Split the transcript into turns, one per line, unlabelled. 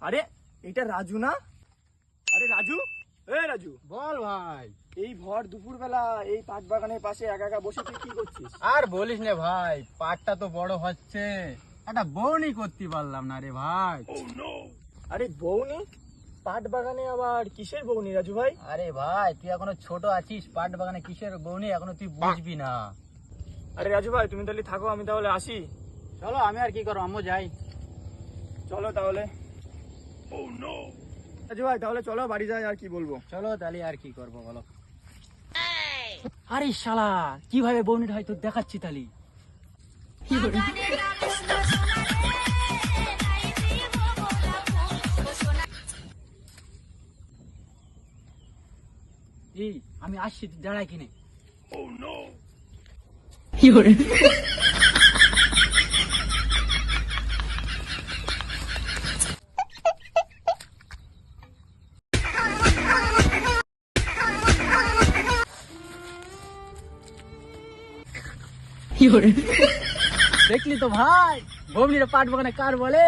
আরে এটা রাজু না? আরে রাজু, রাজু
বল ভাই।
এই ভর দুপুর বেলা এই পাট বাগানের পাশে একা একা বসে তুই কি করছিস?
আর বলিস না ভাই, পাটটা তো বড় হচ্ছে, একটা বউনি করতে পারলাম না রে ভাই।
আরে বউনি? পাট বাগানে আবার কিসের বউনি রাজু ভাই?
আরে ভাই, তুই এখনো ছোট আছিস, পাট বাগানে কিসের বউনি এখনো তুই বুঝবি না।
আরে রাজু ভাই তুমি তাহলে থাকো, আমি তাহলে আসি।
চলো, আমি আর কি করবো, আমিও যাই।
চলো তাহলে। রাজু ভাই তাহলে চলো বাড়ি যাই, আর কি বলবো।
চলো তাহলে, আর কি করবো বলো। আরে শালা, কিভাবে বউনিটা হয়তো দেখাচ্ছি তালি। এই আমি আসছি, তুই দাঁড়াই কিনে। দেখলি তো ভাই, বউনিরা পাট বাগানে কার বলে।